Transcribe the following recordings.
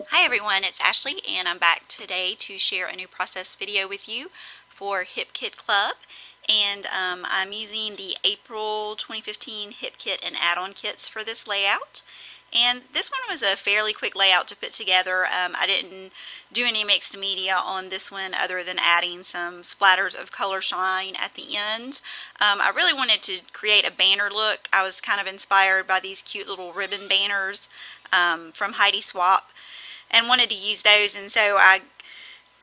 Hi everyone, it's Ashley and I'm back today to share a new process video with you for Hip Kit Club. And I'm using the April 2015 Hip Kit and add-on kits for this layout. And this one was a fairly quick layout to put together. I didn't do any mixed media on this one other than adding some splatters of color shine at the end. I really wanted to create a banner look. I was kind of inspired by these cute little ribbon banners from Heidi Swapp, and wanted to use those, and so I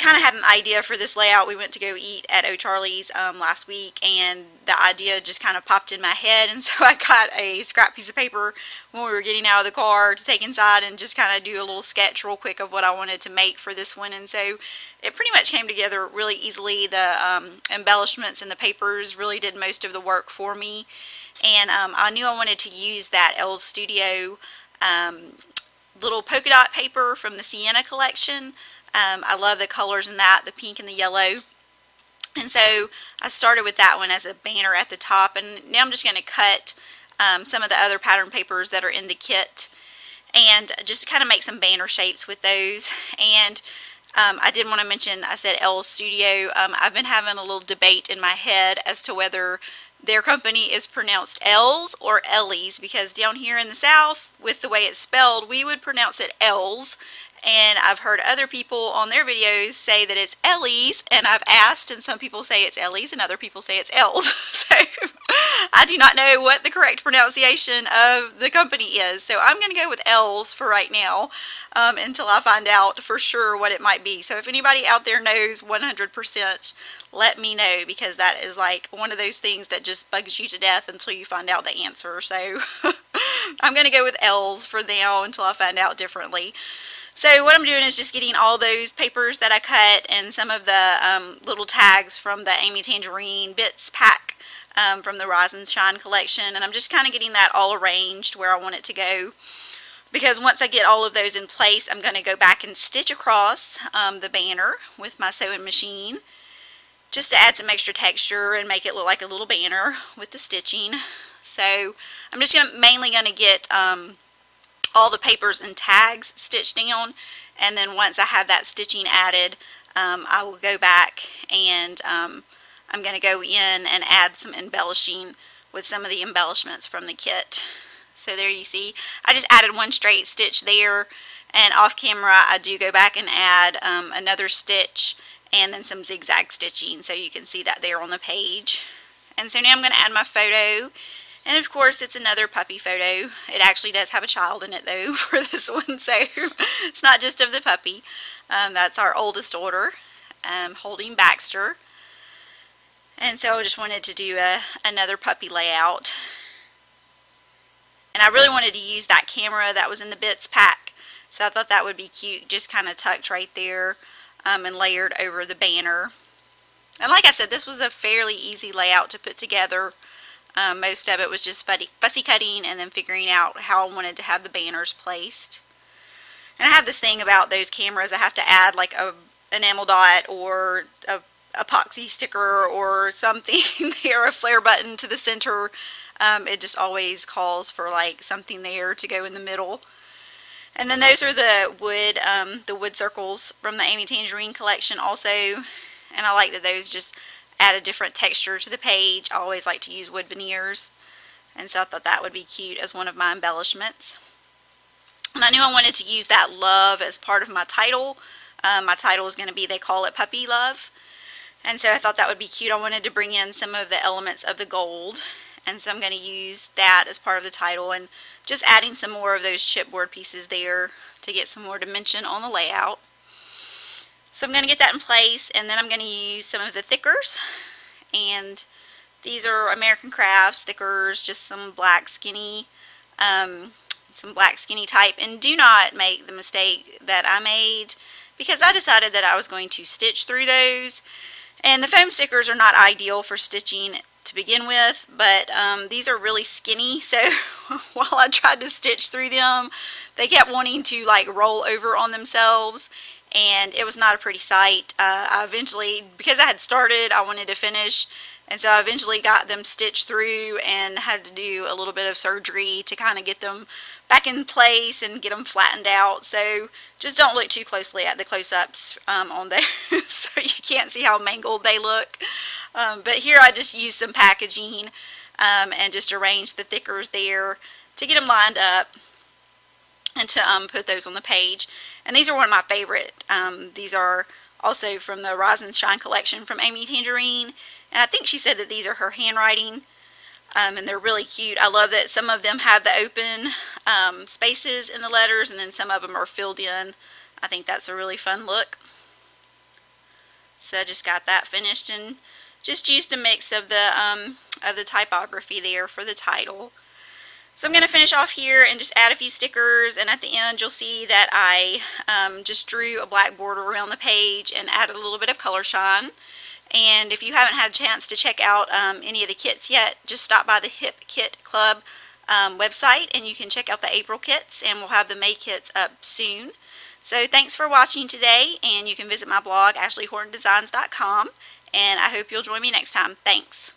kind of had an idea for this layout. We went to go eat at O'Charlie's last week, and the idea just kind of popped in my head, and so I got a scrap piece of paper when we were getting out of the car to take inside and just kind of do a little sketch real quick of what I wanted to make for this one. And so it pretty much came together really easily. The embellishments and the papers really did most of the work for me, and I knew I wanted to use that Elle Studio little polka dot paper from the Sienna collection. I love the colors in that, the pink and the yellow. And so I started with that one as a banner at the top, and now I'm just going to cut some of the other pattern papers that are in the kit and just kind of make some banner shapes with those. And I did want to mention, I said Elle Studio. I've been having a little debate in my head as to whether their company is pronounced L's or Ellies, because down here in the South, with the way it's spelled, we would pronounce it L's. And I've heard other people on their videos say that it's Ellies, and I've asked, and some people say it's Ellies, and other people say it's L's. So I do not know what the correct pronunciation of the company is. So I'm going to go with L's for right now until I find out for sure what it might be. So if anybody out there knows 100%, let me know, because that is like one of those things that just bugs you to death until you find out the answer. So I'm going to go with L's for now until I find out differently. So what I'm doing is just getting all those papers that I cut and some of the little tags from the Amy Tangerine Bits pack from the Rise and Shine collection, and I'm just kind of getting that all arranged where I want it to go, because once I get all of those in place, I'm going to go back and stitch across the banner with my sewing machine, just to add some extra texture and make it look like a little banner with the stitching. So I'm just mainly going to get all the papers and tags stitched down, and then once I have that stitching added, I will go back and I'm going to go in and add some embellishing with some of the embellishments from the kit. So there you see, I just added one straight stitch there, and off camera I do go back and add another stitch and then some zigzag stitching, so you can see that there on the page. And so now I'm going to add my photo. And of course, it's another puppy photo. It actually does have a child in it though for this one, so it's not just of the puppy. That's our oldest daughter holding Baxter. And so I just wanted to do another puppy layout. And I really wanted to use that camera that was in the Bits pack, so I thought that would be cute, just kind of tucked right there and layered over the banner. And like I said, this was a fairly easy layout to put together. Most of it was just fussy cutting and then figuring out how I wanted to have the banners placed. And I have this thing about those cameras, I have to add like a enamel dot or a epoxy sticker or something there, a flare button to the center. It just always calls for like something there to go in the middle. And then those are the wood circles from the Amy Tangerine collection also, and I like that those just add a different texture to the page. I always like to use wood veneers, and so I thought that would be cute as one of my embellishments. And I knew I wanted to use that love as part of my title. My title is going to be They Call It Puppy Love, and so I thought that would be cute. I wanted to bring in some of the elements of the gold, and so I'm going to use that as part of the title, and just adding some more of those chipboard pieces there to get some more dimension on the layout. So I'm going to get that in place, and then I'm going to use some of the thickers, and these are American Crafts thickers, just some black skinny type. And do not make the mistake that I made, because I decided that I was going to stitch through those, and the foam stickers are not ideal for stitching to begin with, but these are really skinny, so while I tried to stitch through them, they kept wanting to like roll over on themselves, and it was not a pretty sight. I eventually, because I had started, I wanted to finish, And so I eventually got them stitched through and had to do a little bit of surgery to kind of get them back in place and get them flattened out. So just don't look too closely at the close-ups on those so you can't see how mangled they look. But here I just used some packaging and just arranged the thickers there to get them lined up and to put those on the page. And these are one of my favorite. These are also from the Rise and Shine collection from Amy Tangerine. And I think she said that these are her handwriting. And they're really cute. I love that some of them have the open spaces in the letters, and then some of them are filled in. I think that's a really fun look. So I just got that finished and just used a mix of the typography there for the title. So I'm going to finish off here and just add a few stickers, and at the end you'll see that I just drew a black border around the page and added a little bit of color shine. And if you haven't had a chance to check out any of the kits yet, just stop by the Hip Kit Club website and you can check out the April kits, and we'll have the May kits up soon. So thanks for watching today, and you can visit my blog, AshleyHortonDesigns.com, and I hope you'll join me next time. Thanks.